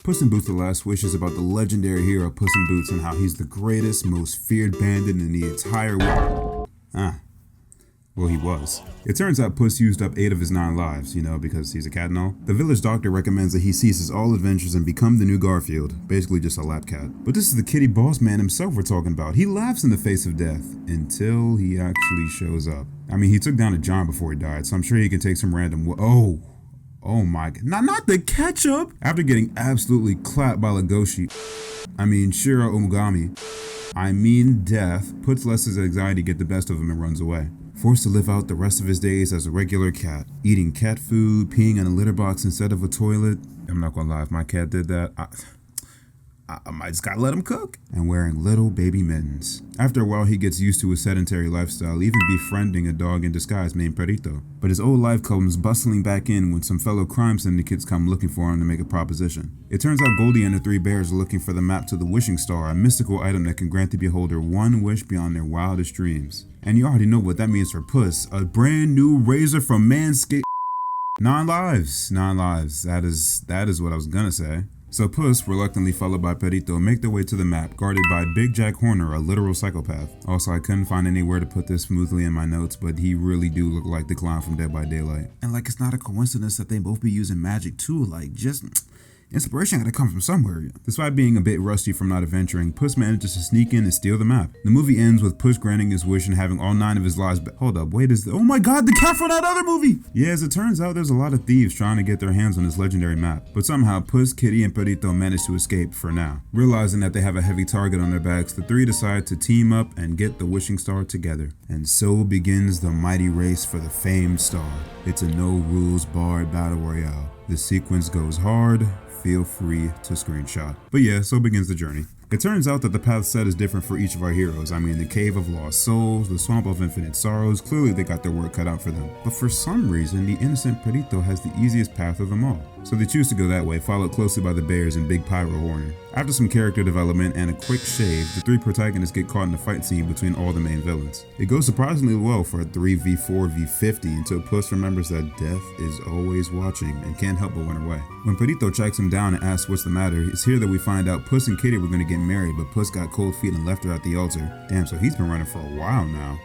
Puss in Boots: The Last Wish is about the legendary hero Puss in Boots and how he's the greatest, most feared bandit in the entire world. Well, he was. It turns out Puss used up 8 of his 9 lives, because he's a cat and all. The village doctor recommends that he ceases all adventures and become the new Garfield, basically just a lap cat. But this is the kitty boss man himself we're talking about. He laughs in the face of death, until he actually shows up. I mean, he took down a giant before he died, so I'm sure he can take some random Oh my god, not the ketchup! After getting absolutely clapped by Shira Omugami, death, puts Lester's anxiety get the best of him and runs away. Forced to live out the rest of his days as a regular cat, eating cat food, peeing in a litter box instead of a toilet. I'm not gonna lie, if my cat did that, I might just gotta let him cook. And wearing little baby mittens. After a while, he gets used to a sedentary lifestyle, even befriending a dog in disguise named Perito. But his old life comes bustling back in when some fellow crime syndicates come looking for him to make a proposition. It turns out Goldie and the 3 bears are looking for the map to the wishing star, a mystical item that can grant the beholder one wish beyond their wildest dreams. And you already know what that means for Puss, a brand new razor from Manscaped. 9 lives. That is what I was gonna say. So Puss, reluctantly followed by Perito, make their way to the map, guarded by Big Jack Horner, a literal psychopath. Also, I couldn't find anywhere to put this smoothly in my notes, but he really do look like the clown from Dead by Daylight. And it's not a coincidence that they both be using magic too, inspiration had to come from somewhere. Despite being a bit rusty from not adventuring, Puss manages to sneak in and steal the map. The movie ends with Puss granting his wish and having all 9 of his lives back. Hold up, oh my god, the cat from that other movie! Yeah, as it turns out, there's a lot of thieves trying to get their hands on this legendary map. But somehow, Puss, Kitty, and Perito manage to escape for now. Realizing that they have a heavy target on their backs, the 3 decide to team up and get the wishing star together. And so begins the mighty race for the famed star. It's a no-rules barred battle royale. The sequence goes hard. Feel free to screenshot. But yeah, so begins the journey. It turns out that the path set is different for each of our heroes. The Cave of Lost Souls, the Swamp of Infinite Sorrows, clearly they got their work cut out for them. But for some reason, the innocent Perito has the easiest path of them all. So they choose to go that way, followed closely by the bears and Big Pyro Horner. After some character development and a quick shave, the 3 protagonists get caught in a fight scene between all the main villains. It goes surprisingly well for a 3v4v50 until Puss remembers that death is always watching and can't help but run away. When Perito tracks him down and asks what's the matter, it's here that we find out Puss and Kitty were going to get married, but Puss got cold feet and left her at the altar. Damn, so he's been running for a while now.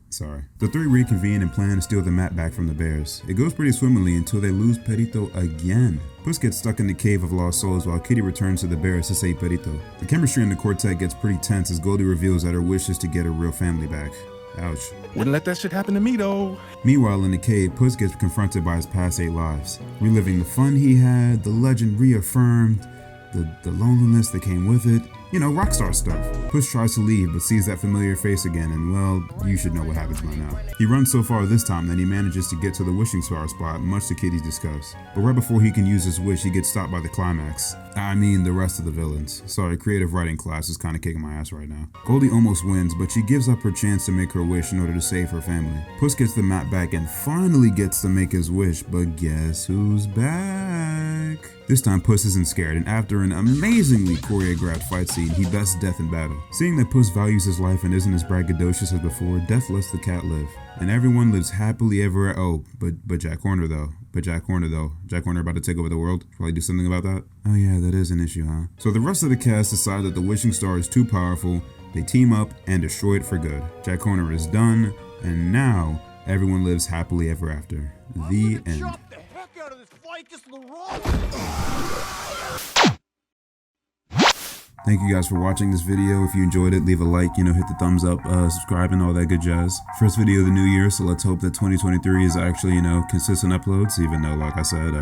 Sorry. The 3 reconvene and plan to steal the map back from the bears. It goes pretty swimmingly until they lose Perito again. Puss gets stuck in the Cave of Lost Souls while Kitty returns to the bears to save Perito. The chemistry in the quartet gets pretty tense as Goldie reveals that her wish is to get her real family back. Ouch. Wouldn't let that shit happen to me though. Meanwhile, in the cave, Puss gets confronted by his past 8 lives. Reliving the fun he had, the legend reaffirmed, the loneliness that came with it. Rockstar stuff. Puss tries to leave, but sees that familiar face again, and well, you should know what happens by now. He runs so far this time that he manages to get to the wishing star spot, much to Kitty's disgust. But right before he can use his wish, he gets stopped by the climax. The rest of the villains. Sorry, creative writing class is kind of kicking my ass right now. Goldie almost wins, but she gives up her chance to make her wish in order to save her family. Puss gets the map back and finally gets to make his wish, but guess who's back? This time Puss isn't scared, and after an amazingly choreographed fight scene, he bests death in battle. Seeing that Puss values his life and isn't as braggadocious as before, death lets the cat live. And everyone lives happily ever but Jack Horner though. Jack Horner about to take over the world. Probably do something about that. Oh yeah, that is an issue, huh? So the rest of the cast decide that the wishing star is too powerful. They team up and destroy it for good. Jack Horner is done, and now everyone lives happily ever after. The end. Thank you guys for watching this video. If you enjoyed it, leave a like, hit the thumbs up, subscribe, and all that good jazz. First video of the new year, so let's hope that 2023 is actually, consistent uploads, even though, like I said,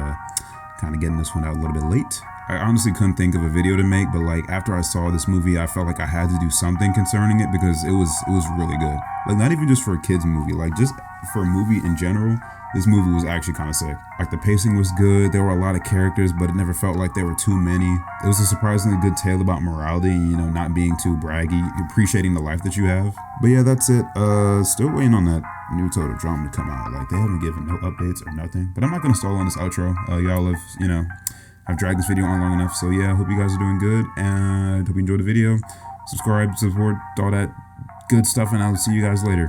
kind of getting this one out a little bit late. I honestly couldn't think of a video to make, but after I saw this movie, I felt like I had to do something concerning it because it was really good. Not even just for a kid's movie, just for a movie in general. This movie was actually kind of sick. The pacing was good, there were a lot of characters, but it never felt like there were too many. It was a surprisingly good tale about morality, not being too braggy, appreciating the life that you have. But yeah, that's it. Still waiting on that new Total Drama to come out. They haven't given no updates or nothing. But I'm not gonna stall on this outro. Y'all have, I've dragged this video on long enough. So yeah, I hope you guys are doing good, and hope you enjoyed the video. Subscribe, support, all that good stuff, and I'll see you guys later.